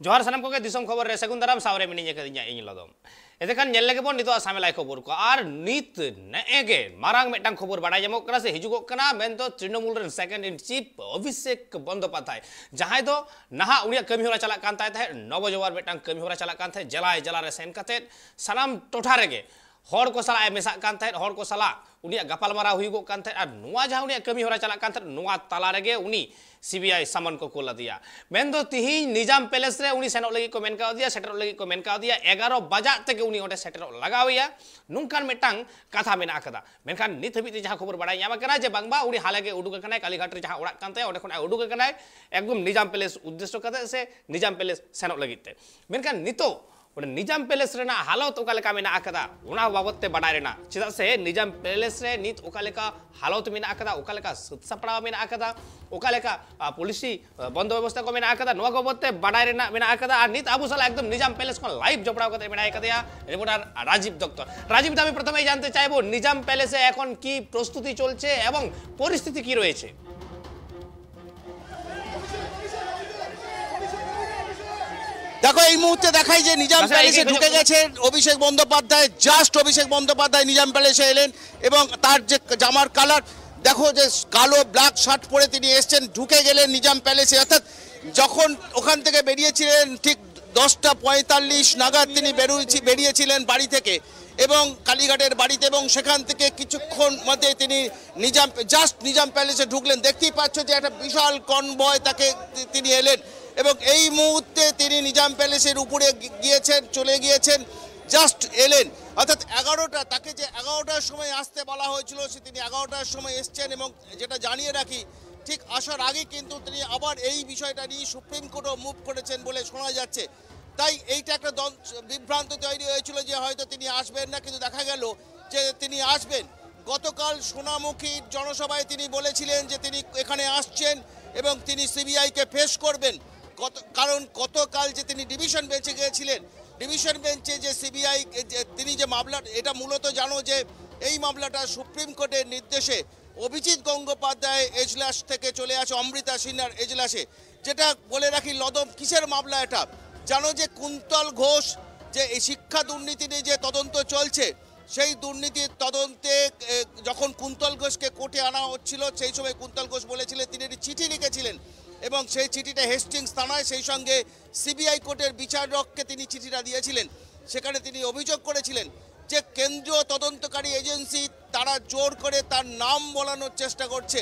जोहार सानाम को दिसम खबर रे सगुन दाराम सावरे मिनी कदिया इन लदम एदेखान नेल लगे बोन नितो सामेलाय खबर को आर नित नेगे मारांग मेटांग खबर बाडाय जमोक कना से हिजुगो कना मेन तो तृणमूल रे सेकंड इन चीफ अभिषेक बंदोपाध्याय जहां दो नहा उनिया कमी होरा चला कान ताय नव जवार मेटांग कमी होरा चला कान थाय जला जला रे सेन कते सानाम टोठा रेगे हर को सला मेसा कान थाय हर को सला उनिया गपालमारा हुईगो कान थाय आर नुआ जहां उनिया कमी होरा चला कान थाय नुआ ताला रेगे उनी सीबीआई समन को कोला दिया मेन दो तिही निजाम पैलेस रे उनी सेनो लगी को मेन का दिया सेटर लगी को मेन का दिया 11 बजा तक उनी ओटे सेटर लगावया नुंकान मेटांग कथा मेना कदा मेनखान नित हबि जहां खबर बडाय यामा कना जे बांगबा उनी हालागे उडुग कनाय कालीघाट रे जहां ओड़ा कानते ओटे खन उडुग कनाय एकदम निजाम पैलेस उद्देश्य कते से निजाम पैलेस सेनो लगिते मेनखान नितो निजाम पैलेस रेना हालत ओकालेका मेना आकदा उना बाबतते बडाय रेना चिदा से निजाम पैलेस रे नित ओकालेका हालत मेना आकदा ओकालेका सपड़ा मेना आकदा ओकालेका पुलिसी बंद व्यवस्था को मेना आकदा नोआ बाबतते बडाय रेना मेना आकदा और नित आबु साला एकदम निजाम पैलेस को लाइव जपड़ाव कते मेना आकदा रिपोर्टर राजीव दत्त राजीव আমি প্রথমেই জানতে চাইবো নিজাম প্যালেসে এখন কি প্রস্তুতি চলছে এবং পরিস্থিতি কি রয়েছে देखो এই মুহূর্তে দেখাই যে নিজাম প্যালেসে ঢুকে গেছেন অভিষেক বন্দ্যোপাধ্যায় জাস্ট অভিষেক বন্দ্যোপাধ্যায় নিজাম প্যালেসে এলেন এবং তার যে জামার কালার দেখো যে কালো ব্ল্যাক শার্ট পরে তিনি এসেছেন ঢুকে গেলেন নিজাম প্যালেসে অর্থাৎ যখন ওখান থেকে বেরিয়েছিলেন ঠিক 10:45 নাগাদ তিনি বেরিয়েছিলেন বাড়ি থেকে এবং কালীঘাটের বাড়িতে এবং সেখান থেকে কিছুক্ষণ মধ্যে তিনি নিজাম প্যালেসে ঢুকলেন দেখতেই পাচ্ছ যে একটা বিশাল কনভয় তাকে তিনি এলেন এবং এই মুহূর্তে তিনি নিজাম প্যালেসের উপরে চলে গিয়েছেন জাস্ট এলেন অর্থাৎ 11টা তাকে যে 11টার সময় আসতে বলা হয়েছিল সে তিনি 11টার সময় এসেছেন এবং যেটা জানিয়ে রাখি ঠিক আসার আগে কিন্তু তিনি আবার এই বিষয়টা নিয়ে সুপ্রিম কোর্টও মুভ করেছেন বলে শোনা যাচ্ছে তাই এইটা একটা বিভ্রান্ত তৈরি হয়েছিল যে হয়তো তিনি আসবেন না কিন্তু দেখা গেল যে তিনি আসবেন গতকাল সোনামুখীর জনসভায় তিনি বলেছিলেন যে তিনি এখানে আসছেন এবং তিনি সিবিআইকে ফেস করবেন কারণ গতকাল যে তিনি ডিভিশন বেঞ্চে গিয়েছিলেন ডিভিশন বেঞ্চে যে সিবিআই তিনি যে মামলা এটা মূলত জানো যে এই মামলাটা সুপ্রিম কোর্টের নির্দেশে অভিজিৎ গঙ্গোপাধ্যায় এজলাস থেকে চলে আসে অমৃতা সিনহার এজলাসে যেটা বলে রাখি লদম কিসের মামলা এটা জানো যে কুন্তল ঘোষ যে এই শিক্ষা দুর্নীতি নিয়ে যে তদন্ত চলছে সেই দুর্নীতির তদন্তে যখন কুন্তল ঘোষকে কোর্টে আনা হচ্ছিল সেই সময় কুন্তল ঘোষ বলেছিলেন তিনি একটি চিঠি লিখেছিলেন এবং সেই চিঠিটা হেস্টিংস থানায় সেই সঙ্গে সিবিআই কোর্টের বিচারককে তিনি চিঠিটা দিয়েছিলেন সেখানে তিনি অভিযোগ করেছিলেন যে কেন্দ্রীয় তদন্তকারী এজেন্সি তারা জোর করে তার নাম বলানোর চেষ্টা করছে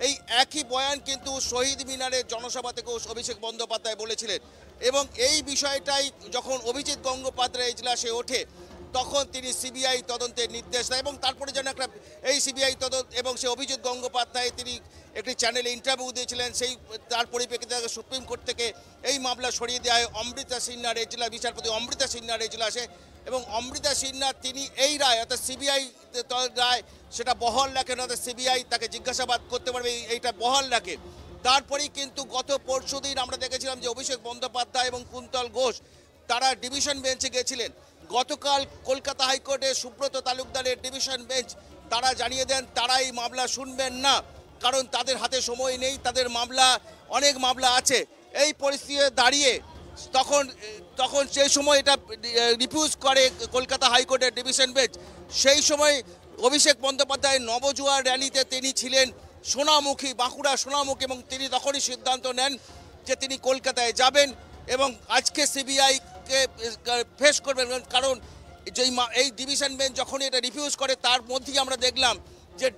এই একই বয়ান কিন্তু শহীদ মিনারের জনসভা থেকেও অভিষেক বন্দ্যোপাধ্যায় বলেছিলেন এবং এই বিষয়টাই যখন অভিজিৎ গঙ্গোপাধ্যায় এজলাসে ওঠে তখন তিনি সিবিআই তদন্তের নির্দেশ দেয় এবং তারপরে যেন একটা এই সিবিআই তদন্ত এবং সেই অভিজিৎ গঙ্গোপাধ্যায় তিনি একটি চ্যানেলে ইন্টারভিউ দিয়েছিলেন সেই তার পরিপ্রেক্ষিতে সুপ্রিম কোর্ট থেকে এই মামলা সরিয়ে দেওয়া হয় অমৃতা সিনহার এজলাস বিচারপতি অমৃতা সিনহার এজলাসে এবং অমৃতা সিনহা তিনি এই রায় অর্থাৎ সিবিআই রায় সেটা বহাল রাখেন অর্থাৎ সিবিআই তাকে জিজ্ঞাসাবাদ করতে পারবে এইটা বহাল রাখে তারপরেই কিন্তু গত পরশুদিন আমরা দেখেছিলাম যে অভিষেক বন্দ্যোপাধ্যায় এবং কুন্তল ঘোষ তারা ডিভিশন বেঞ্চে গিয়েছিলেন গতকাল কলকাতা হাইকোর্টে সুব্রত তালুকদারের ডিভিশন বেঞ্চ তারা জানিয়ে দেন তারা এই মামলা শুনবেন না কারণ তাদের হাতে সময় নেই তাদের অনেক মামলা আছে এই পরিস্থিতিতে দাঁড়িয়ে তখন সেই সময় এটা রিফিউজ করে কলকাতা হাইকোর্টের ডিভিশন বেঞ্চ সেই সময় অভিষেক বন্দ্যোপাধ্যায় নবজোয়ার র্যালিতে তিনি ছিলেন সোনামুখী বাঁকুড়া সোনামুখী এবং তিনি তখনই সিদ্ধান্ত নেন যে তিনি কলকাতায় যাবেন এবং আজকে সিবিআইকে ফেস করবেন কারণ এই ডিভিশন বেঞ্চ যখন এটা রিফিউজ করে তার মধ্যেই আমরা দেখলাম যে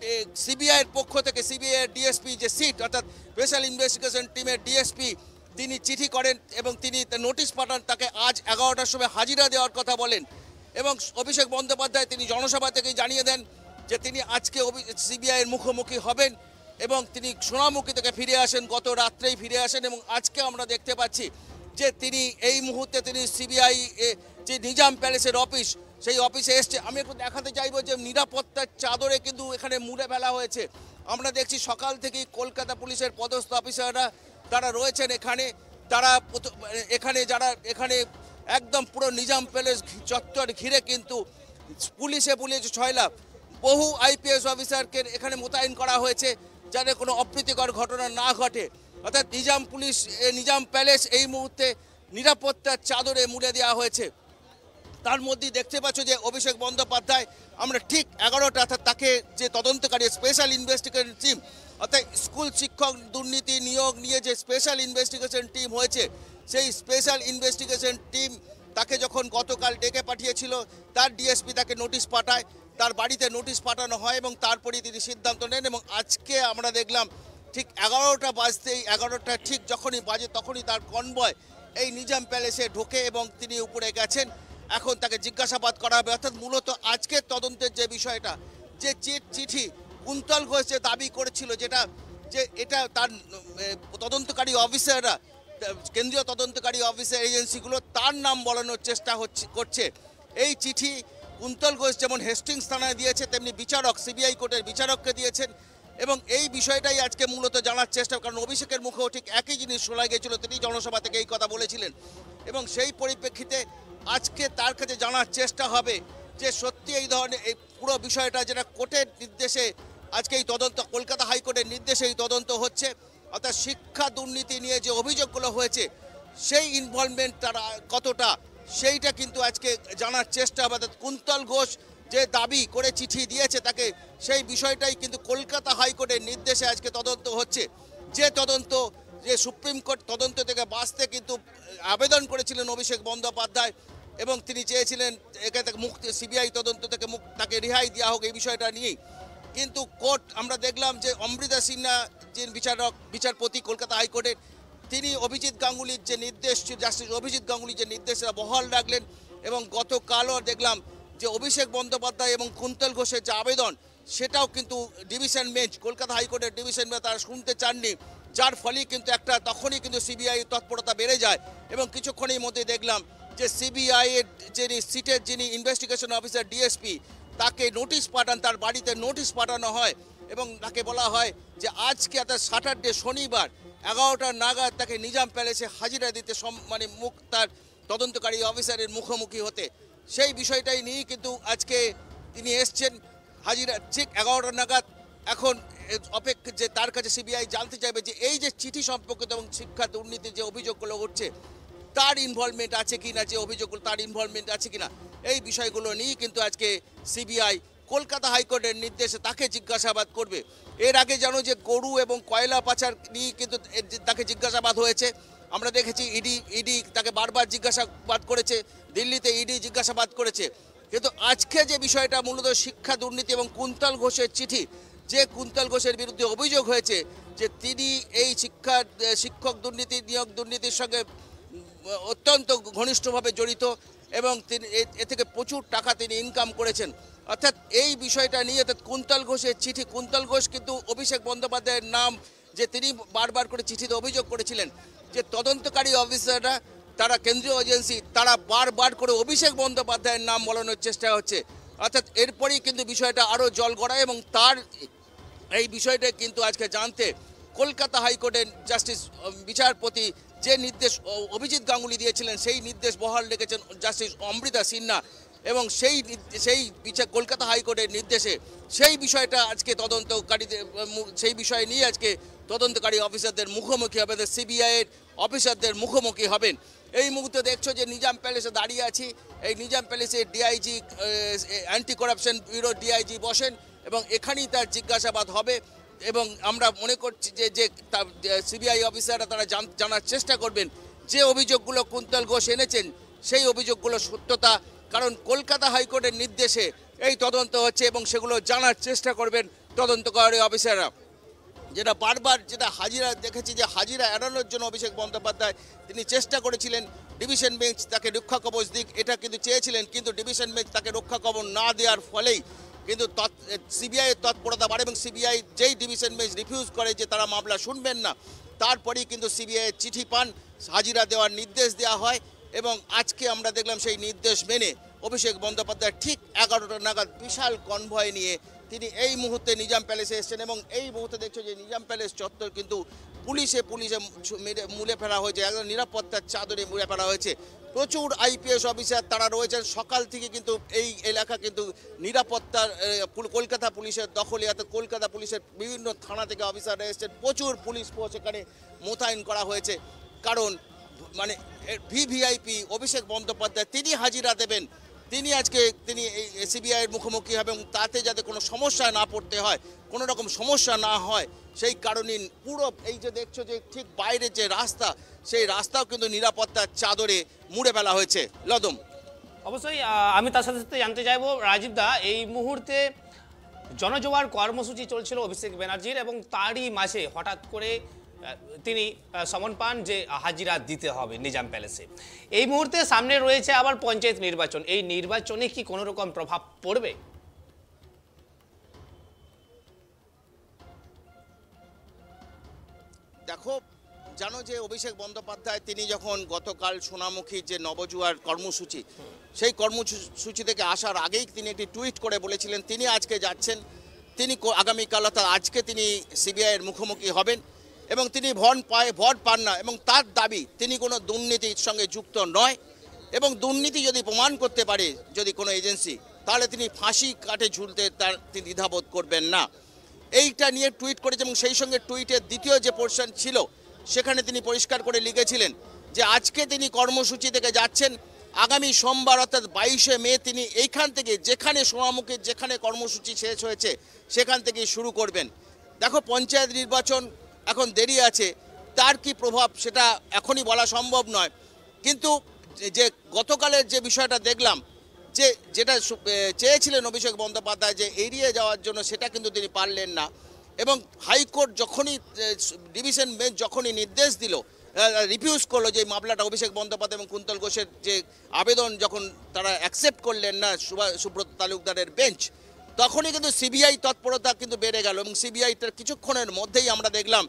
সিবিআইয়ের পক্ষ থেকে সিবিআইয়ের ডিএসপি যে সিট অর্থাৎ স্পেশাল ইনভেস্টিগেশন টিমের ডিএসপি তিনি চিঠি করেন এবং তিনি নোটিশ পাঠান তাকে আজ 11টার সময় হাজিরা দেওয়ার কথা বলেন এবং অভিষেক বন্দ্যোপাধ্যায় তিনি জনসভা থেকেই জানিয়ে দেন যে তিনি আজকে সিবিআইয়ের মুখোমুখি হবেন এবং তিনি সোনামুখী থেকে ফিরে আসেন গত রাত্রেই ফিরে আসেন এবং আজকে আমরা দেখতে পাচ্ছি যে তিনি এই মুহূর্তে তিনি সিবিআই যে নিজাম প্যালেসের অফিস সেই অফিসে এসছে আমি একটু দেখাতে চাইবো যে নিরাপত্তার চাদরে কিন্তু এখানে মুড়ে ফেলা হয়েছে আমরা দেখছি সকাল থেকেই কলকাতা পুলিশের পদস্থ অফিসাররা তারা রয়েছেন এখানে একদম পুরো নিজাম প্যালেস চত্বর ঘিরে কিন্তু পুলিশ ছয়লাভ বহু আইপিএস অফিসারকে এখানে মোতায়েন করা হয়েছে যাতে কোনো অপ্রীতিকর ঘটনা না ঘটে অর্থাৎ নিজাম প্যালেস এই মুহূর্তে নিরাপত্তার চাদরে মুড়ে দেওয়া হয়েছে। তার মধ্যেই দেখতে পাচ্ছ যে অভিষেক বন্দ্যোপাধ্যায় আমরা ঠিক 11টা অর্থাৎ তাকে যে তদন্তকারী স্পেশাল ইনভেস্টিগেশন টিম অর্থাৎ স্কুল শিক্ষক দুর্নীতি নিয়োগ নিয়ে যে স্পেশাল ইনভেস্টিগেশন টিম হয়েছে সেই স্পেশাল ইনভেস্টিগেশন টিম তাকে যখন গতকাল ডেকে পাঠিয়েছিল তার ডিএসপি তাকে নোটিশ পাঠায়, তার বাড়িতে নোটিশ পাঠানো হয় এবং তারপরেই তিনি সিদ্ধান্ত নেন। এবং আজকে আমরা দেখলাম ঠিক 11টা বাজতেই 11টা ঠিক যখনই বাজে তখনই তার কনভয় এই নিজাম প্যালেসে ঢোকে এবং তিনি উপরে গেছেন। এখন তাকে জিজ্ঞাসাবাদ করা হবে। অর্থাৎ মূলত আজকের তদন্তের যে বিষয়টা, যে চিঠি কুন্তল ঘোষ যে দাবি করেছিল যেটা যে এটা তার তদন্তকারী অফিসাররা কেন্দ্রীয় তদন্তকারী অফিসার এজেন্সিগুলো তার নাম বলানোর চেষ্টা করছে। এই চিঠি কুন্তল ঘোষ যেমন হেস্টিংস থানায় দিয়েছে তেমনি বিচারক সিবিআই কোর্টের বিচারককে দিয়েছেন এবং এই বিষয়টাই আজকে মূলত জানার চেষ্টা, কারণ অভিষেকের মুখেও ঠিক একই জিনিস শোনা গিয়েছিল, তিনি জনসভা থেকে এই কথা বলেছিলেন এবং সেই পরিপ্রেক্ষিতে আজকে তার কাছে জানার চেষ্টা হবে যে সত্যি এই ধরনের এই পুরো বিষয়টা যেটা কোর্টের নির্দেশে আজকে এই তদন্ত কলকাতা হাইকোর্টের নির্দেশে এই তদন্ত হচ্ছে, অর্থাৎ শিক্ষা দুর্নীতি নিয়ে যে অভিযোগগুলো হয়েছে সেই ইনভলভমেন্ট তারা কতটা সেইটা কিন্তু আজকে জানার চেষ্টা হবে। অর্থাৎ কুন্তল ঘোষ যে দাবি করে চিঠি দিয়েছে তাকে সেই বিষয়টাই কিন্তু কলকাতা হাইকোর্টের নির্দেশে আজকে তদন্ত হচ্ছে। যে তদন্ত যে সুপ্রিম কোর্ট তদন্ত থেকে বাঁচতে কিন্তু আবেদন করেছিলেন অভিষেক বন্দ্যোপাধ্যায় এবং তিনি চেয়েছিলেন এখান থেকে মুক্তি সিবিআই তদন্ত থেকে তাকে রেহাই দেওয়া হোক এই বিষয়টা নিয়েই, কিন্তু কোর্ট আমরা দেখলাম যে অমৃতা সিনহা যে বিচারপতি কলকাতা হাইকোর্টের তিনি অভিজিৎ গাঙ্গুলির যে নির্দেশ ছিল জাস্টিস অভিজিৎ গাঙ্গুলির যে নির্দেশ সেটা বহাল রাখলেন এবং গতকালও দেখলাম যে অভিষেক বন্দ্যোপাধ্যায় এবং কুন্তল ঘোষের যে আবেদন সেটাও কিন্তু ডিভিশন বেঞ্চ কলকাতা হাইকোর্টের ডিভিশন বেঞ্চ তারা শুনতে চাননি, যার ফলে কিন্তু একটা তখনই কিন্তু সিবিআই তৎপরতা বেড়ে যায় এবং কিছুক্ষণের মধ্যে দেখলাম যে সিবিআই এর যিনি সিটের যিনি ইনভেস্টিগেশন অফিসার ডিএসপি তাকে নোটিশ পাঠান, তার বাড়িতে নোটিশ পাঠানো হয় এবং তাকে বলা হয় যে আজকে অর্থাৎ স্যাটারডে শনিবার 11টা নাগাদ তাকে নিজাম প্যালেসে হাজিরা দিতে মানে তার তদন্তকারী অফিসারের মুখোমুখি হতে। সেই বিষয়টাই নিয়েই কিন্তু আজকে তিনি এসছেন হাজিরা ঠিক 11টা নাগাদ। এখন অপেক্ষা যে তার কাছে সিবিআই জানতে চাইবে যে এই যে চিঠি সম্পর্কিত এবং শিক্ষা দুর্নীতির যে অভিযোগগুলো উঠছে তার ইনভলভমেন্ট আছে কিনা, যে অভিযোগগুলো তার ইনভলভমেন্ট আছে কিনা এই বিষয়গুলো নিয়েই কিন্তু আজকে সিবিআই কলকাতা হাইকোর্টের নির্দেশে তাকে জিজ্ঞাসাবাদ করবে। এর আগে জানো যে গরু এবং কয়লা পাচার নিয়ে কিন্তু তাকে জিজ্ঞাসাবাদ হয়েছে, আমরা দেখেছি ইডি তাকে বারবার জিজ্ঞাসাবাদ করেছে, দিল্লিতে ইডি জিজ্ঞাসাবাদ করেছে, কিন্তু আজকে যে বিষয়টা মূলত শিক্ষা দুর্নীতি এবং কুন্তল ঘোষের চিঠি, যে কুন্তল ঘোষের বিরুদ্ধে অভিযোগ হয়েছে যে তিনি এই শিক্ষক দুর্নীতি নিয়োগ দুর্নীতির সঙ্গে অত্যন্ত ঘনিষ্ঠভাবে জড়িত এবং তিনি এ থেকে প্রচুর টাকা তিনি ইনকাম করেছেন। অর্থাৎ এই বিষয়টা নিয়ে অর্থাৎ কুন্তল ঘোষের চিঠি, কুন্তল ঘোষ কিন্তু অভিষেক বন্দ্যোপাধ্যায়ের নাম যে তিনি বারবার করে চিঠিতে অভিযোগ করেছিলেন যে তদন্তকারী অফিসাররা তারা কেন্দ্রীয় এজেন্সি তারা বারবার করে অভিষেক বন্দ্যোপাধ্যায়ের নাম বলানোর চেষ্টা হচ্ছে। অর্থাৎ এরপরেই কিন্তু বিষয়টা আরও জল গড়ায় এবং তার এই বিষয়টা কিন্তু আজকে জানতে কলকাতা হাইকোর্টের জাস্টিস বিচারপতি যে নির্দেশ অভিজিৎ গাঙ্গুলি দিয়েছিলেন সেই নির্দেশ বহাল রেখেছেন জাস্টিস অমৃতা সিনহা এবং সেই কলকাতা হাইকোর্টের নির্দেশে সেই বিষয়টা আজকে তদন্তকারীদের সেই বিষয় নিয়ে আজকে তদন্তকারী অফিসারদের মুখোমুখি হবে, সিবিআইয়ের অফিসারদের মুখোমুখি হবেন। এই মুহূর্তে দেখছো যে নিজাম প্যালেসে দাঁড়িয়ে আছি, এই নিজাম প্যালেসে DIG anti corruption bureau DIG বসেন এবং এখানেই তার জিজ্ঞাসাবাদ হবে এবং আমরা মনে করছি যে সিবিআই অফিসাররা তারা জানার চেষ্টা করবেন যে অভিযোগগুলো কুন্তল ঘোষ এনেছেন সেই অভিযোগগুলো সত্যতা, কারণ কলকাতা হাইকোর্টের নির্দেশে এই তদন্ত হচ্ছে এবং সেগুলো জানার চেষ্টা করবেন তদন্তকারী অফিসাররা। যেটা বারবার যেটা হাজিরা দেখেছি যে হাজিরা এড়ানোর জন্য অভিষেক বন্দ্যোপাধ্যায় তিনি চেষ্টা করেছিলেন ডিভিশন বেঞ্চ তাকে রক্ষা কবচ দিক, এটা কিন্তু চেয়েছিলেন, কিন্তু ডিভিশন বেঞ্চ তাকে রক্ষা কবচ না দেওয়ার ফলেই কিন্তু সিবিআইয়ের তৎপরতা বাড়ে এবং সিবিআই যেই ডিভিশন বেঞ্চ রিফিউজ করে যে তারা মামলা শুনবেন না, তারপরেই কিন্তু সিবিআইয়ের চিঠি পান, হাজিরা দেওয়ার নির্দেশ দেওয়া হয় এবং আজকে আমরা দেখলাম সেই নির্দেশ মেনে অভিষেক বন্দ্যোপাধ্যায় ঠিক 11টা নাগাদ বিশাল কনভয় নিয়ে তিনি এই মুহূর্তে নিজাম প্যালেসে এসেছেন এবং এই মুহূর্তে দেখছো যে নিজাম প্যালেস চত্বর কিন্তু পুলিশে মুড়ে ফেলা হয়েছে, একদম নিরাপত্তার চাদরে মুড়ে ফেলা হয়েছে। প্রচুর আইপিএস অফিসার তারা রয়েছেন, সকাল থেকে কিন্তু এই এলাকা কিন্তু নিরাপত্তার কলকাতা পুলিশের দখলে, অর্থাৎ কলকাতা পুলিশের বিভিন্ন থানা থেকে অফিসাররা এসেছেন, প্রচুর পুলিশ ফোর্স এখানে মোতায়েন করা হয়েছে, কারণ মানে ভিভিআইপি অভিষেক বন্দ্যোপাধ্যায় তিনি হাজিরা দেবেন, তিনি আজকে তিনি এই সিবিআইয়ের মুখোমুখি হবে এবং তাতে যাতে কোনো সমস্যায় না পড়তে হয়, কোনো রকম সমস্যা না হয় সেই কারণে পুরো এই যে দেখছো যে ঠিক বাইরে যে রাস্তা, সেই রাস্তাও কিন্তু নিরাপত্তার চাদরে মুড়ে ফেলা হয়েছে। লদম, অবশ্যই আমি তার সাথে সাথে জানতে চাইবো রাজীব দা, এই মুহূর্তে জনজোয়ার কর্মসূচি চলছিল অভিষেক ব্যানার্জির এবং তারই মাঝে হঠাৎ করে তিনি সমন পান যে হাজিরা দিতে হবে নিজাম প্যালেসে। এই মুহূর্তে সামনে রয়েছে আবার পঞ্চায়েত নির্বাচন, এই নির্বাচনে কি কোনো রকম প্রভাব পড়বে? দেখো, জানো যে অভিষেক বন্দ্যোপাধ্যায় তিনি যখন গতকাল সোনামুখী যে নবজোয়ার কর্মসূচি, সেই কর্মসূচি থেকে আসার আগেই তিনি একটি টুইট করে বলেছিলেন তিনি আজকে যাচ্ছেন, তিনি আগামীকাল অর্থাৎ আজকে তিনি সিবিআইয়ের মুখোমুখি হবেন এবং তিনি ভোট পান না এবং তার দাবি তিনি কোনো দুর্নীতির সঙ্গে যুক্ত নয় এবং দুর্নীতি যদি প্রমাণ করতে পারে যদি কোনো এজেন্সি, তাহলে তিনি ফাঁসি কাটে ঝুলতে তিনি দ্বিধাবোধ করবেন না। এইটা নিয়ে টুইট করেছে এবং সেই সঙ্গে টুইটের দ্বিতীয় যে পোর্শন ছিল সেখানে তিনি পরিষ্কার করে লিখেছিলেন যে আজকে তিনি কর্মসূচি থেকে যাচ্ছেন, আগামী সোমবার অর্থাৎ 22শে মে তিনি এইখান থেকে যেখানে সোনামুখীর যেখানে কর্মসূচি শেষ হয়েছে সেখান থেকেই শুরু করবেন। দেখো, পঞ্চায়েত নির্বাচন এখন দেরি আছে, তার কি প্রভাব সেটা এখনই বলা সম্ভব নয়, কিন্তু যে গতকালের যে বিষয়টা দেখলাম যে যেটা চেয়েছিলেন অভিষেক বন্দ্যোপাধ্যায় যে এড়িয়ে যাওয়ার জন্য, সেটা কিন্তু তিনি পারলেন না এবং হাইকোর্ট যখনই ডিভিশন বেঞ্চ যখনই নির্দেশ দিল, রিফিউজ করলো যে মামলাটা অভিষেক বন্দ্যোপাধ্যায় এবং কুন্তল ঘোষের যে আবেদন যখন তারা অ্যাকসেপ্ট করলেন না সুব্রত তালুকদারের বেঞ্চ, তখনই কিন্তু সিবিআই তৎপরতা কিন্তু বেড়ে গেল এবং সিবিআইটার কিছুক্ষণের মধ্যেই আমরা দেখলাম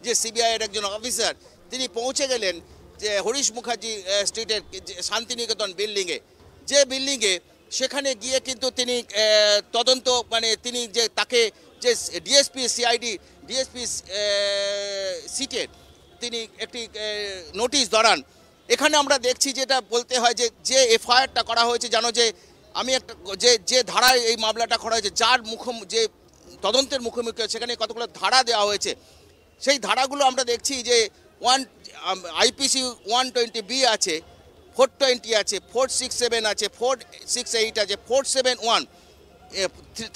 যে সিবিআইয়ের একজন অফিসার তিনি পৌঁছে গেলেন যে হরিশ মুখার্জি স্ট্রিটের শান্তিনিকেতন বিল্ডিংয়ে, যে বিল্ডিংয়ে সেখানে গিয়ে কিন্তু তিনি তদন্ত মানে তিনি যে তাকে যে ডিএসপি সিটের তিনি একটি নোটিশ ধরান। এখানে আমরা দেখছি যেটা বলতে হয় যে এফআইআরটা করা হয়েছে, জানো যে আমি একটা যে ধারায় এই মামলাটা করা হয়েছে, যার যে তদন্তের মুখোমুখি সেখানে কতগুলো ধারা দেওয়া হয়েছে, সেই ধারাগুলো আমরা দেখছি যে আইপিসি 120B আছে, 420 আছে, 467 আছে, 468 আছে, 471,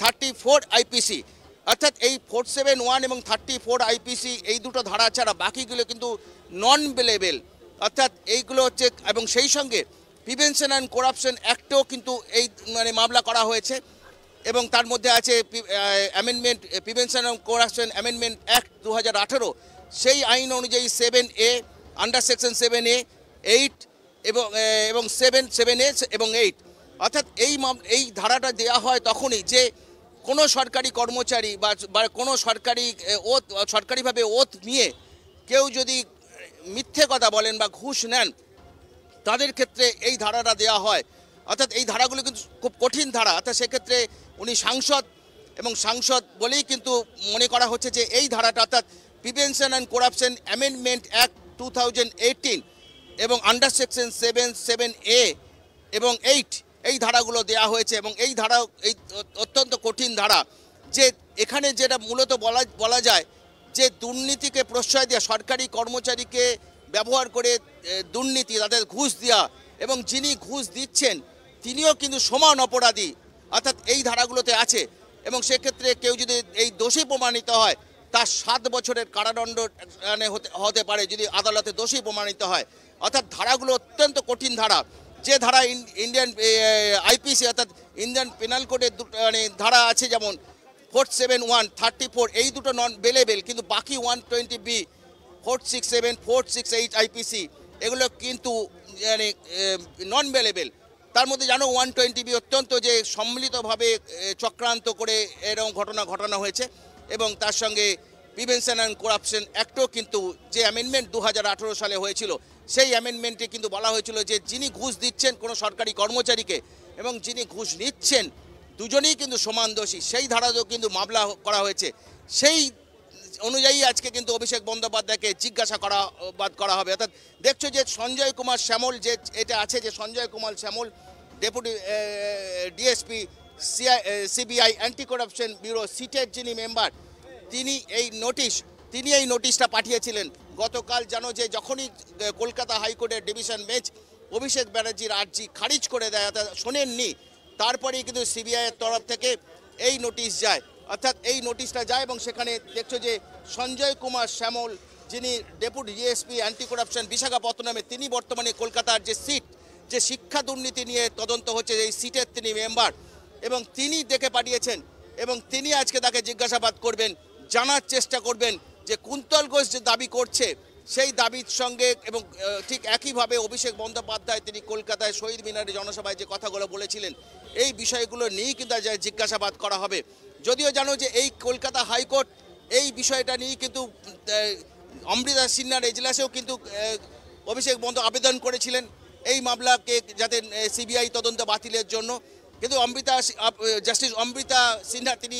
34 আইপিসি, অর্থাৎ এই 471 এবং 34 আইপিসি এই দুটো ধারা ছাড়া বাকিগুলো কিন্তু নন বেলেবেল, অর্থাৎ এইগুলো হচ্ছে এবং সেই সঙ্গে প্রিভেনশন অ্যান্ড করাপশন অ্যাক্টেও কিন্তু এই মানে মামলা করা হয়েছে এবং তার মধ্যে আছে amendment prevention and corruption amendment act 2018, সেই আইন অনুযায়ী 7A আন্ডার সেকশন 7A 8 এবং 7A এবং 8, অর্থাৎ এই ধারাটা দেওয়া হয় তখনই যে কোনো সরকারি কর্মচারী বা কোনো সরকারিভাবে ওথ নিয়ে কেউ যদি মিথ্যে কথা বলেন বা ঘুষ নেন তাদের ক্ষেত্রে এই ধারাটা দেওয়া হয়, অর্থাৎ এই ধারাগুলো কিন্তু খুব কঠিন ধারা, অর্থাৎ সেক্ষেত্রে উনি সাংসদ বলেই কিন্তু মনে করা হচ্ছে যে এই ধারাটা অর্থাৎ prevention and corruption amendment act 2018 এবং আন্ডার সেকশন 7A এবং 8 এই ধারাগুলো দেওয়া হয়েছে এবং এই ধারা এই অত্যন্ত কঠিন ধারা, যে এখানে যেটা মূলত বলা যায় যে দুর্নীতিকে প্রশ্রয় দেওয়া, সরকারি কর্মচারীকে ব্যবহার করে দুর্নীতি তাদের ঘুষ দেওয়া এবং যিনি ঘুষ দিচ্ছেন তিনিও কিন্তু সমান অপরাধী, অর্থাৎ এই ধারাগুলোতে আছে এবং সেক্ষেত্রে কেউ যদি এই দোষী প্রমাণিত হয় তার 7 বছরের কারাদণ্ড হতে পারে যদি আদালতে দোষী প্রমাণিত হয়, অর্থাৎ ধারাগুলো অত্যন্ত কঠিন ধারা। যে ধারা ইন্ডিয়ান আইপিসি অর্থাৎ ইন্ডিয়ান পেনাল কোডের মানে ধারা আছে যেমন 471, 34 এই দুটো নন বেলেবেল, কিন্তু বাকি 120B, 467, 468 আইপিসি এগুলো কিন্তু মানে নন বেলেবেল। তার মধ্যে জানো 120B অত্যন্ত যে সম্মিলিতভাবে চক্রান্ত করে এরকম ঘটনা ঘটানো হয়েছে এবং তার সঙ্গে প্রিভেনশন অ্যান্ড করাপশন অ্যাক্টও কিন্তু যে অ্যামেন্ডমেন্ট 2018 সালে হয়েছিল সেই অ্যামেন্ডমেন্টে কিন্তু বলা হয়েছিল যে যিনি ঘুষ দিচ্ছেন কোনো সরকারি কর্মচারীকে এবং যিনি ঘুষ নিচ্ছেন দুজনেই কিন্তু সমান দোষী, সেই ধারাতেও কিন্তু মামলা করা হয়েছে। সেই অনুযায়ী আজকে কিন্তু অভিষেক বন্দ্যোপাধ্যায়কে জিজ্ঞাসাবাদ করা হবে, অর্থাৎ দেখছো যে সঞ্জয় কুমার শ্যামল যে এটা আছে যে Sanjay Kumar Shyamal deputy DSP CBI anti corruption bureau সিটের যিনি মেম্বার তিনি এই নোটিশটা পাঠিয়েছিলেন গতকাল জানো যে যখনই কলকাতা হাইকোর্টের ডিভিশন বেঞ্চ অভিষেক ব্যানার্জির আর্জি খারিজ করে দেয়, অর্থাৎ শোনেননি, তারপরেই কিন্তু সিবিআইয়ের তরফ থেকে এই নোটিশ যায়, অর্থাৎ এই নোটিশটা যায় এবং সেখানে দেখছো যে সঞ্জয় কুমার শ্যামল, যিনি ডেপুটি ডিএসপি অ্যান্টি করাপশন বিশাখাপত্তনমে, তিনি বর্তমানে কলকাতার যে সিট, যে শিক্ষা দুর্নীতি নিয়ে তদন্ত হচ্ছে, এই সিটের তিনি মেম্বার, এবং তিনি ডেকে পাঠিয়েছেন এবং তিনি আজকে তাকে জিজ্ঞাসাবাদ করবেন, জানার চেষ্টা করবেন যে কুন্তল ঘোষ যে দাবি করছে সেই দাবির সঙ্গে, এবং ঠিক একইভাবে অভিষেক বন্দ্যোপাধ্যায় তিনি কলকাতায় শহীদ মিনারে জনসভায় যে কথাগুলো বলেছিলেন, এই বিষয়গুলো নিয়েই কিন্তু জিজ্ঞাসাবাদ করা হবে। যদিও জানো যে এই কলকাতা হাইকোর্ট এই বিষয়টা নিয়ে কিন্তু অমৃতা সিনহার এজলাসেও কিন্তু অভিষেক বন্দ্যোপাধ্যায় আবেদন করেছিলেন এই মামলাকে যাতে সিবিআই তদন্ত বাতিলের জন্য, কিন্তু জাস্টিস অমৃতা সিনহা তিনি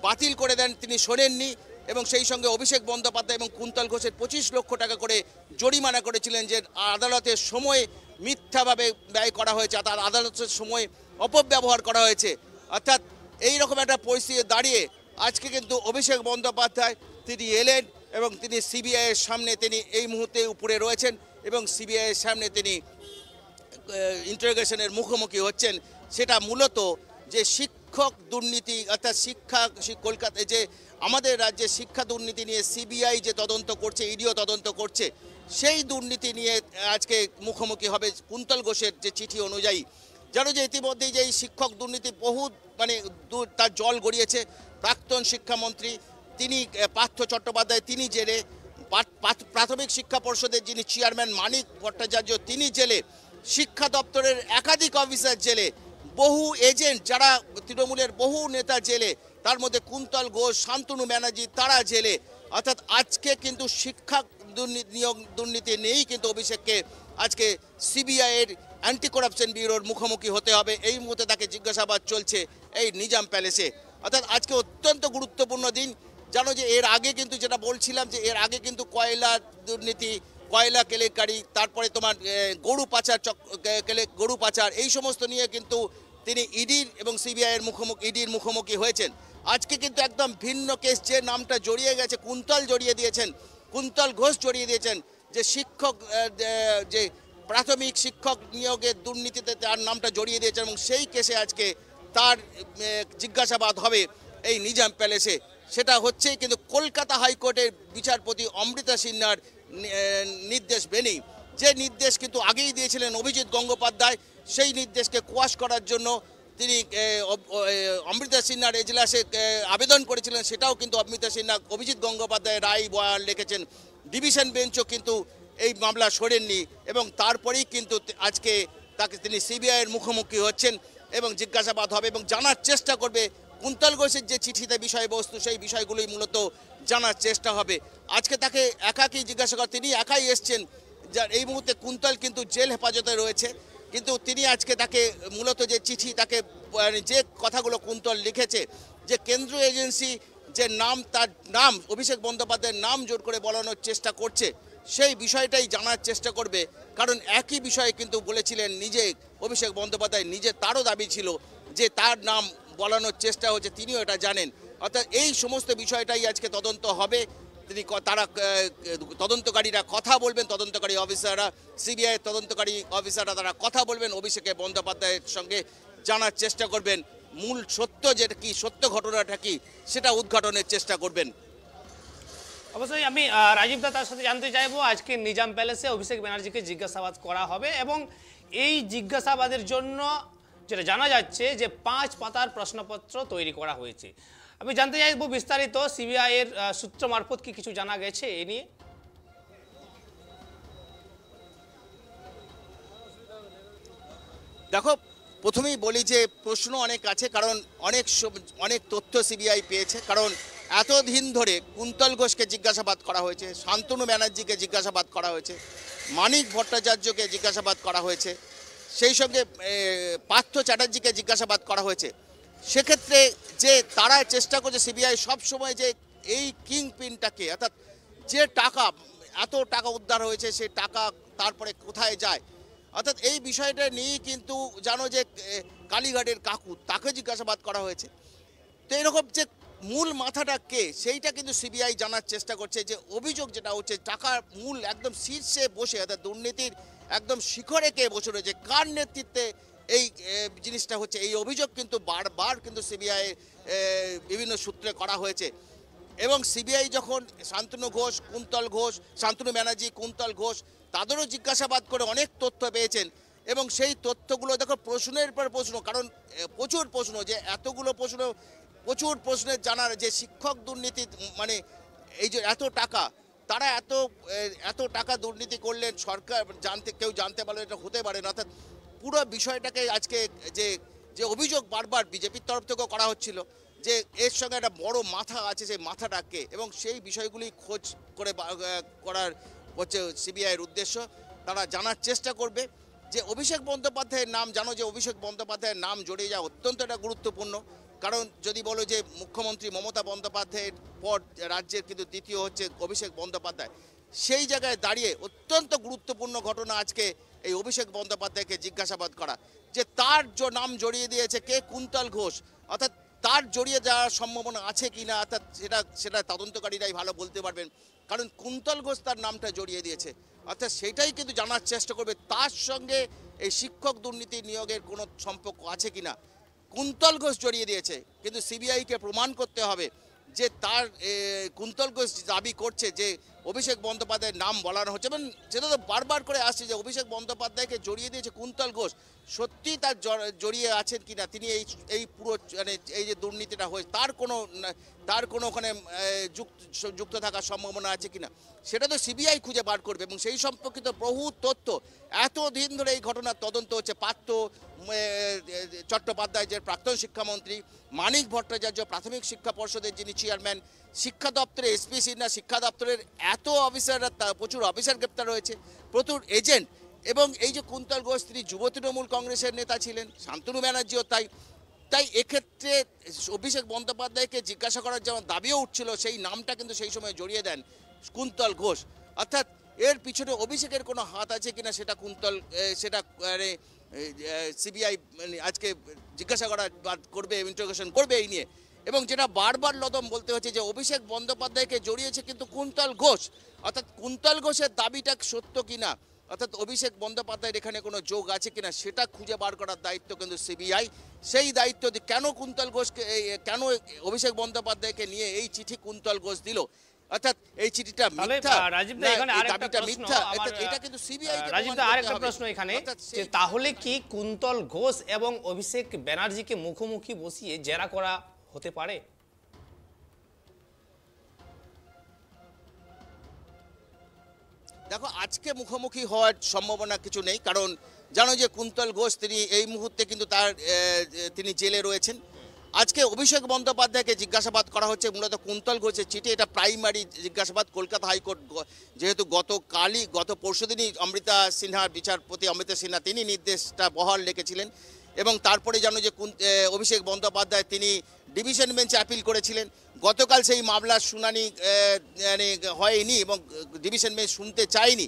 বাতিল করে দেন, তিনি শোনেননি, এবং সেই সঙ্গে অভিষেক বন্দ্যোপাধ্যায় এবং কুন্তল ঘোষের 25 লক্ষ টাকা করে জরিমানা করেছিলেন যে আদালতের সময় মিথ্যাভাবে ব্যয় করা হয়েছে, তার আদালতের সময় অপব্যবহার করা হয়েছে। অর্থাৎ এই রকম একটা পরিস্থিতি দাঁড়িয়ে আজকে কিন্তু অভিষেক বন্দ্যোপাধ্যায় তিনি এলেন এবং তিনি সিবিআইয়ের সামনে তিনি এই মুহূর্তে উপরে রয়েছেন এবং সিবিআইয়ের সামনে তিনি ইন্টারোগেশনের মুখোমুখি হচ্ছেন। সেটা মূলত যে শিক্ষক দুর্নীতি, অর্থাৎ কলকাতায় যে আমাদের রাজ্যে শিক্ষা দুর্নীতি নিয়ে সিবিআই যে তদন্ত করছে, ইডিও তদন্ত করছে, সেই দুর্নীতি নিয়ে আজকে মুখোমুখি হবে কুন্তল ঘোষের যে চিঠি অনুযায়ী। জানো যে ইতিমধ্যেই যে এই শিক্ষক দুর্নীতি বহু তার জল গড়িয়েছে। প্রাক্তন শিক্ষামন্ত্রী তিনি পার্থ চট্টোপাধ্যায় তিনি জেলে, প্রাথমিক শিক্ষা পর্ষদের যিনি চেয়ারম্যান মানিক ভট্টাচার্য তিনি জেলে, শিক্ষা দপ্তরের একাধিক অফিসার জেলে, বহু এজেন্ট যারা তৃণমূলের বহু নেতা জেলে, তার মধ্যে কুন্তল ঘোষ, শান্তনু ব্যানার্জি তারা জেলে। অর্থাৎ আজকে কিন্তু শিক্ষা দুর্নীতি নেই কিন্তু অভিষেককে আজকে সিবিআইয়ের অ্যান্টি করাপশন ব্যুরোর মুখোমুখি হতে হবে। এই মুহূর্তে তাকে জিজ্ঞাসাবাদ চলছে এই নিজাম প্যালেসে। অর্থাৎ আজকে অত্যন্ত গুরুত্বপূর্ণ দিন। জানো যে এর আগে কিন্তু যেটা বলছিলাম যে এর আগে কিন্তু কয়লা দুর্নীতি, কয়লা কেলেঙ্কারি, তারপরে তোমার গরু পাচার এই সমস্ত নিয়ে কিন্তু তিনি ইডির এবং সিবিআইয়ের ইডির মুখোমুখি হয়েছেন। আজকে কিন্তু একদম ভিন্ন কেস, যে নামটা জড়িয়ে গেছে, কুন্তল জড়িয়ে দিয়েছেন, কুন্তল ঘোষ জড়িয়ে দিয়েছেন, যে শিক্ষক যে প্রাথমিক শিক্ষক নিয়োগের দুর্নীতিতে তার নামটা জড়িয়ে দিয়েছেন, এবং সেই কেসে আজকে তার জিজ্ঞাসাবাদ হবে এই নিজাম প্যালেসে। সেটা হচ্ছেই কিন্তু কলকাতা হাইকোর্টের বিচারপতি অমৃতা সিনহার নির্দেশ মেনেই, যে নির্দেশ কিন্তু আগেই দিয়েছিলেন অভিজিৎ গঙ্গোপাধ্যায়, সেই নির্দেশকে কোয়াশ করার জন্য তিনি অমৃতা সিনহার এজলাসে আবেদন করেছিলেন। সেটাও কিন্তু অমৃতা সিনহা অভিজিৎ গঙ্গোপাধ্যায় রায় বয়ান লিখেছেন, ডিভিশন বেঞ্চও কিন্তু এই মামলা সরেননি, এবং তারপরেই কিন্তু আজকে তাকে তিনি সিবিআইয়ের মুখোমুখি হচ্ছেন এবং জিজ্ঞাসাবাদ হবে এবং জানার চেষ্টা করবে কুন্তল ঘোষের যে চিঠিতে বিষয়বস্তু, সেই বিষয়গুলোই মূলত জানার চেষ্টা হবে। আজকে তাকে একাকেই জিজ্ঞাসা করা, তিনি একাই এসছেন, যার এই মুহূর্তে কুন্তল কিন্তু জেল হেফাজতে রয়েছে, কিন্তু তিনি আজকে তাকে মূলত যে চিঠি, তাকে যে কথাগুলো কুন্তল লিখেছে, যে কেন্দ্রীয় এজেন্সি যে নাম, তার নাম অভিষেক বন্দ্যোপাধ্যায়ের নাম জোর করে বলানোর চেষ্টা করছে, সেই বিষয়টাই জানার চেষ্টা করবে। কারণ একই বিষয়ে কিন্তু বলেছিলেন নিজে অভিষেক বন্দ্যোপাধ্যায় নিজে, তারও দাবি ছিল যে তার নাম বলানোর চেষ্টা হচ্ছে, তিনিও এটা জানেন। অর্থাৎ এই সমস্ত বিষয়টাই আজকে তদন্ত হবে। তারা তদন্তকারীরা কথা বলবেন, তদন্তকারী অফিসাররা, সিবিআই তদন্তকারী অফিসাররা তারা কথা বলবেন অভিষেক বন্দ্যোপাধ্যায়ের সঙ্গে, জানার চেষ্টা করবেন মূল সত্য যেটা কি, সত্য ঘটনাটা কি, সেটা উদ্ঘাটনের চেষ্টা করবেন। অবশ্যই আমি রাজীব দা তার সাথে জানতে চাইবো, আজকে নিজাম প্যালেসে অভিষেক ব্যানার্জিকে জিজ্ঞাসাবাদ করা হবে এবং এই জিজ্ঞাসাবাদের জন্য যেটা জানা যাচ্ছে যে 5 পাতার প্রশ্নপত্র তৈরি করা হয়েছে। আমি জানতে চাইবো বিস্তারিত সিবিআইয়ের সূত্র মারফত কি কিছু জানা গেছে এ নিয়ে? দেখো, প্রথমেই বলি যে প্রশ্ন অনেক আছে, কারণ অনেক তথ্য সিবিআই পেয়েছে। কারণ এতদিন ধরে কুন্তল ঘোষকে জিজ্ঞাসাবাদ করা হয়েছে, শান্তনু ব্যানার্জিকে জিজ্ঞাসাবাদ করা হয়েছে, মানিক ভট্টাচার্যকে জিজ্ঞাসাবাদ করা হয়েছে, সেই সঙ্গে পার্থ চ্যাটার্জিকে জিজ্ঞাসাবাদ করা হয়েছে। সেক্ষেত্রে যে তারা চেষ্টা করছে সিবিআই সবসময় যে এই কিং পিনটাকে, অর্থাৎ যে টাকা, এত টাকা উদ্ধার হয়েছে, সে টাকা তারপরে কোথায় যায়, অর্থাৎ এই বিষয়টা নিয়ে কিন্তু জানো যে কালীঘাটের কাকু, তাকে জিজ্ঞাসাবাদ করা হয়েছে। তো এরকম যে মূল মাথাটা কে সেইটা কিন্তু সিবিআই জানার চেষ্টা করছে। যে অভিযোগ যেটা হচ্ছে টাকার মূল একদম শীর্ষে বসে, অর্থাৎ দুর্নীতির একদম শিখরে কে বসে রয়েছে, কার নেতৃত্বে এই জিনিসটা হচ্ছে, এই অভিযোগ কিন্তু বারবার কিন্তু সিবিআই বিভিন্ন সূত্রে করা হয়েছে। এবং সিবিআই যখন শান্তনু ঘোষ, কুন্তল ঘোষ, শান্তনু ব্যানার্জি, কুন্তল ঘোষ তাদেরও জিজ্ঞাসাবাদ করে অনেক তথ্য পেয়েছেন। এবং সেই তথ্যগুলো দেখো প্রশ্নের পর প্রশ্ন, কারণ প্রচুর প্রশ্ন, যে এতগুলো প্রশ্ন, প্রচুর প্রশ্নের জানার যে শিক্ষক দুর্নীতি, মানে এই যে এত টাকা, তারা এত টাকা দুর্নীতি করলেন, সরকার কেউ জানতে পারলে এটা হতে পারে না। অর্থাৎ পুরো বিষয়টাকে আজকে যে অভিযোগ বারবার বিজেপির তরফ থেকেও করা হচ্ছিল যে এর সঙ্গে একটা বড় মাথা আছে, সেই মাথাটাকে, এবং সেই বিষয়গুলি খোঁজ করে করার হচ্ছে সিবিআইয়ের উদ্দেশ্য। তারা জানার চেষ্টা করবে যে অভিষেক বন্দ্যোপাধ্যায়ের নাম, জানো যে অভিষেক বন্দ্যোপাধ্যায়ের নাম জড়িয়ে যাওয়া অত্যন্ত একটা গুরুত্বপূর্ণ। কারণ যদি বলো যে মুখ্যমন্ত্রী মমতা বন্দ্যোপাধ্যায়ের পর রাজ্যের কিন্তু দ্বিতীয় হচ্ছে অভিষেক বন্দ্যোপাধ্যায়, সেই জায়গায় দাঁড়িয়ে অত্যন্ত গুরুত্বপূর্ণ ঘটনা আজকে এই অভিষেক বন্দ্যোপাধ্যায়কে জিজ্ঞাসাবাদ করা, যে তার নাম জড়িয়ে দিয়েছে কে, কুন্তল ঘোষ, অর্থাৎ তার জড়িয়ে যাওয়ার সম্ভাবনা আছে কি না, অর্থাৎ সেটা তদন্তকারীরাই ভালো বলতে পারবেন। কারণ কুন্তল ঘোষ তার নামটা জড়িয়ে দিয়েছে, অর্থাৎ সেটাই কিন্তু জানার চেষ্টা করবে তার সঙ্গে এই শিক্ষক দুর্নীতি নিয়োগের কোনো সম্পর্ক আছে কি না। কুন্তল ঘোষ জড়িয়ে দিয়েছে, কিন্তু সিবিআইকে প্রমাণ করতে হবে যে তার কুন্তল ঘোষ দাবি করছে যে অভিষেক বন্দ্যোপাধ্যায়ের নাম বলানো হচ্ছে, এবং সেটা তো বারবার করে আসছে যে অভিষেক বন্দ্যোপাধ্যায়কে জড়িয়ে দিয়েছে কুন্তল ঘোষ, সত্যি তার জড়িয়ে আছেন কিনা, তিনি এই পুরো মানে এই যে দুর্নীতিটা হয়েছে তার কোনো ওখানে যুক্ত থাকার সম্ভাবনা আছে কিনা, সেটা তো সিবিআই খুঁজে বার করবে। এবং সেই সম্পর্কিত বহু তথ্য এতদিন ধরে এই ঘটনার তদন্ত হচ্ছে। পার্থ চট্টোপাধ্যায় যে প্রাক্তন শিক্ষামন্ত্রী, মানিক ভট্টাচার্য প্রাথমিক শিক্ষা পর্ষদের যিনি চেয়ারম্যান, শিক্ষা দপ্তরে এসপি সিনহা, শিক্ষা দপ্তরের এত অফিসাররা, প্রচুর অফিসার গ্রেপ্তার হয়েছে, প্রচুর এজেন্ট। এবং এই যে কুন্তল ঘোষ, তিনি যুব তৃণমূল কংগ্রেসের নেতা ছিলেন, শান্তনু ব্যানার্জিও তাই এক্ষেত্রে অভিষেক বন্দ্যোপাধ্যায়কে জিজ্ঞাসা করার যেমন দাবিও উঠছিল, সেই নামটা কিন্তু সেই সময় জড়িয়ে দেন কুন্তল ঘোষ। অর্থাৎ এর পিছনে অভিষেকের কোনো হাত আছে কিনা সেটা সিবিআই আজকে জিজ্ঞাসা করবে, ইন্টারোগেশন করবে এই নিয়ে। এবং যেটা বারবার লদম বলতে হচ্ছে যে অভিষেক বন্দ্যোপাধ্যায়কে জড়িয়েছে কিন্তু কুন্তল ঘোষ, অর্থাৎ কুন্তল ঘোষের দাবিটা সত্য কিনা, অর্থাৎ অভিষেক বন্দ্যোপাধ্যায়ের এখানে কোনো যোগ আছে কিনা সেটা খুঁজে বার করার দায়িত্ব কিন্তু সিবিআই। সেই দায়িত্ব কেন কুন্তল ঘোষকে, কেন অভিষেক বন্দ্যোপাধ্যায়কে নিয়ে এই চিঠি কুন্তল ঘোষ দিল, অর্থাৎ এই চিঠিটা মিথ্যা, দাবিটা মিথ্যা, এটা কিন্তু সিবিআই কে। রাজীব দা, আরেকটা প্রশ্ন এখানে, যে তাহলে কি কুন্তল ঘোষ এবং অভিষেক ব্যানার্জিকে মুখোমুখি বসিয়ে জেরা করা হতে পারে? দেখো, আজকে মুখোমুখি হওয়ার সম্ভাবনা কিছু নেই, কারণ জানো যে কুন্তল ঘোষ তিনি এই মুহূর্তে কিন্তু তিনি জেলে রয়েছেন। আজকে অভিষেক বন্দ্যোপাধ্যায়কে জিজ্ঞাসাবাদ করা হচ্ছে মূলত কুন্তল ঘোষের চিঠি, এটা প্রাইমারি জিজ্ঞাসাবাদ। কলকাতা হাইকোর্ট যেহেতু গত পরশুদিনই বিচারপতি অমৃতা সিনহা তিনি নির্দেশটা বহাল রেখেছিলেন, এবং তারপরে জানো যে অভিষেক বন্দ্যোপাধ্যায় তিনি ডিভিশন বেঞ্চে অ্যাপিল করেছিলেন। গতকাল সেই মামলার শুনানি হয়নি এবং ডিভিশন বেঞ্চ শুনতে চায়নি,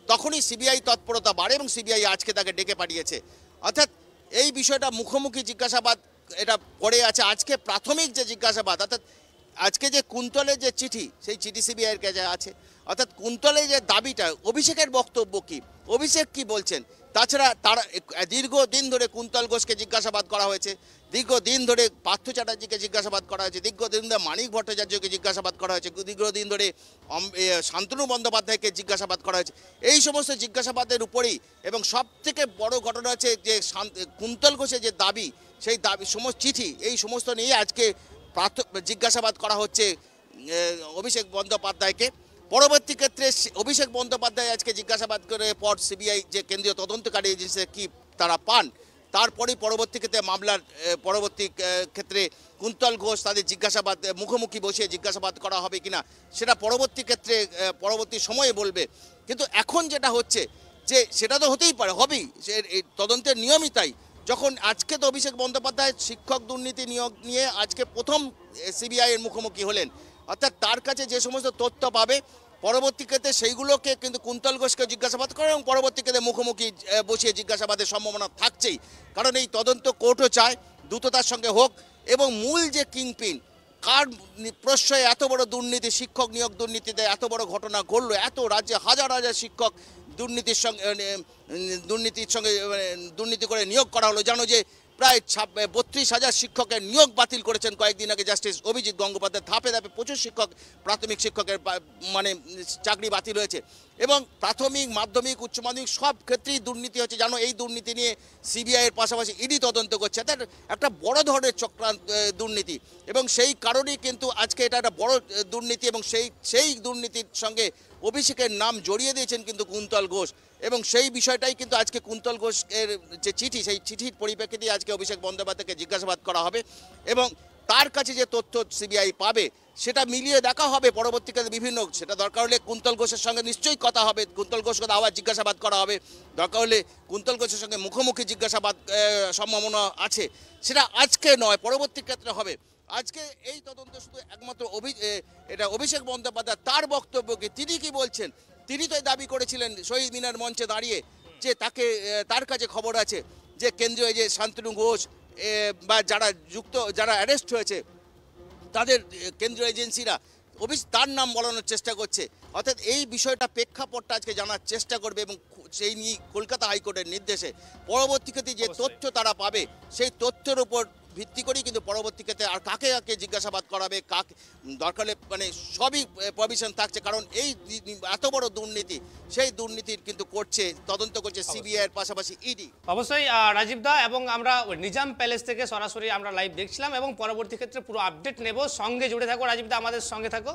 তখনই সিবিআই তৎপরতা বাড়ে এবং সিবিআই আজকে তাকে ডেকে পাঠিয়েছে। অর্থাৎ এই বিষয়টা মুখোমুখি জিজ্ঞাসাবাদ এটা পড়ে আছে। আজকে প্রাথমিক যে জিজ্ঞাসাবাদ, অর্থাৎ আজকে যে কুন্তলের যে চিঠি, সেই চিঠি সিবিআইয়ের কাছে আছে। অর্থাৎ কুন্তলের যে দাবিটা, অভিষেকের বক্তব্য কি, অভিষেক কি বলছেন, তাছাড়া তারা দীর্ঘদিন ধরে কুন্তল ঘোষকে জিজ্ঞাসাবাদ করা হয়েছে, দীর্ঘদিন ধরে পার্থ চ্যাটার্জিকে জিজ্ঞাসাবাদ করা হয়েছে, দীর্ঘদিন ধরে মানিক ভট্টাচার্যকে জিজ্ঞাসাবাদ করা হয়েছে, দীর্ঘদিন ধরে শান্তনু বন্দ্যোপাধ্যায়কে জিজ্ঞাসাবাদ করা হয়েছে। এই সমস্ত জিজ্ঞাসাবাদের উপরেই, এবং সব থেকে বড় ঘটনা হচ্ছে যে কুন্তল ঘোষের যে দাবি, সেই দাবি সমস্ত চিঠি, এই সমস্ত নিয়ে আজকে জিজ্ঞাসাবাদ করা হচ্ছে অভিষেক বন্দ্যোপাধ্যায়কে। পরবর্তী ক্ষেত্রে অভিষেক বন্দ্যোপাধ্যায় আজকে জিজ্ঞাসাবাদ করে পর সিবিআই যে কেন্দ্রীয় তদন্তকারী এজেন্সি কি তারা পান, তারপরেই পরবর্তী ক্ষেত্রে মামলার পরবর্তী ক্ষেত্রে কুন্তল ঘোষ তাদের জিজ্ঞাসাবাদ মুখোমুখি বসে জিজ্ঞাসাবাদ করা হবে কিনা সেটা পরবর্তী ক্ষেত্রে পরবর্তী সময়ে বলবে। কিন্তু এখন যেটা হচ্ছে যে সেটা তো হতেই পারে, হবেই, এই তদন্তের নিয়মই তাই। যখন আজকে তো অভিষেক বন্দ্যোপাধ্যায় শিক্ষক দুর্নীতি নিয়োগ নিয়ে আজকে প্রথম সিবিআইয়ের মুখোমুখি হলেন, অর্থাৎ তার কাছে যে সমস্ত তথ্য পাবে পরবর্তী ক্ষেত্রে সেইগুলোকে কিন্তু কুন্তল ঘোষকে জিজ্ঞাসাবাদ করে এবং পরবর্তী ক্ষেত্রে মুখোমুখি বসিয়ে জিজ্ঞাসাবাদের সম্ভাবনা থাকছেই। কারণ এই তদন্ত কোর্টও চায় দ্রুততার সঙ্গে হোক, এবং মূল যে কিংপিন কার প্রশ্রয়ে এত বড় দুর্নীতি, শিক্ষক নিয়োগ দুর্নীতিতে এত বড় ঘটনা ঘটলো, এত রাজ্যে হাজার হাজার শিক্ষক দুর্নীতির সঙ্গে দুর্নীতি করে নিয়োগ করা হলো। জানো যে প্রায় 32,000 শিক্ষকের নিয়োগ বাতিল করেছেন কয়েকদিন আগে জাস্টিস অভিজিৎ গঙ্গোপাধ্যায়। ধাপে ধাপে প্রচুর শিক্ষক, প্রাথমিক শিক্ষকের মানে চাকরি বাতিল হয়েছে এবং প্রাথমিক, মাধ্যমিক, উচ্চ মাধ্যমিক সব ক্ষেত্রেই দুর্নীতি হচ্ছে। জানো এই দুর্নীতি নিয়ে সিবিআইয়ের পাশাপাশি ইডি তদন্ত করছে। একটা বড় ধরনের চক্রান্ত দুর্নীতি এবং সেই কারণেই কিন্তু আজকে এটা একটা বড় দুর্নীতি এবং সেই দুর্নীতির সঙ্গে অভিষেকের নাম জড়িয়ে দিয়েছেন কিন্তু কুন্তল ঘোষ এবং সেই বিষয়টাই কিন্তু আজকে কুন্তল ঘোষের যে চিঠি, সেই চিঠির পরিপ্রেক্ষিতে আজকে অভিষেক বন্দ্যোপাধ্যায়কে জিজ্ঞাসাবাদ করা হবে এবং তার কাছে যে তথ্য সিবিআই পাবে সেটা মিলিয়ে দেখা হবে পরবর্তীকালে বিভিন্ন, সেটা দরকার হলে কুন্তল ঘোষের সঙ্গে নিশ্চয়ই কথা হবে, কুন্তল ঘোষকে আবার জিজ্ঞাসাবাদ করা হবে, দরকার হলে কুন্তল ঘোষের সঙ্গে মুখোমুখি জিজ্ঞাসাবাদ সম্ভাবনা আছে, সেটা আজকে নয় পরবর্তী ক্ষেত্রে হবে। আজকে এই তদন্ত শুধু একমাত্র এটা অভিষেক বন্দ্যোপাধ্যায় তার বক্তব্যকে তিনি কি বলছেন, তিনি তো দাবি করেছিলেন শহীদ মিনার মঞ্চে দাঁড়িয়ে যে তার কাছে খবর আছে যে কেন্দ্রীয় যে শান্তনু ঘোষ বা যারা অ্যারেস্ট হয়েছে তাদের কেন্দ্রীয় এজেন্সিরা তার নাম বলানোর চেষ্টা করছে। অর্থাৎ এই বিষয়টা প্রেক্ষাপটটা আজকে জানার চেষ্টা করবে এবং সেই নিয়ে কলকাতা হাইকোর্টের নির্দেশে পরবর্তী ক্ষেত্রে যে তথ্য তারা পাবে সেই তথ্যের উপর ভিত্তি করেই কিন্তু পরবর্তী ক্ষেত্রে আর কাকে কাকে জিজ্ঞাসাবাদ করাবে, কাকে দরকার হলে মানে সবই প্রভিশন থাকছে। কারণ এই এত বড় দুর্নীতি, সেই দুর্নীতির কিন্তু তদন্ত করছে সিবিআই এর পাশাপাশি ইডি। অবশ্যই রাজীব দা, এবং আমরা নিজাম প্যালেস থেকে সরাসরি আমরা লাইভ দেখছিলাম এবং পরবর্তী ক্ষেত্রে পুরো আপডেট নেব। সঙ্গে জুড়ে থাকো রাজীব দা, আমাদের সঙ্গে থাকো।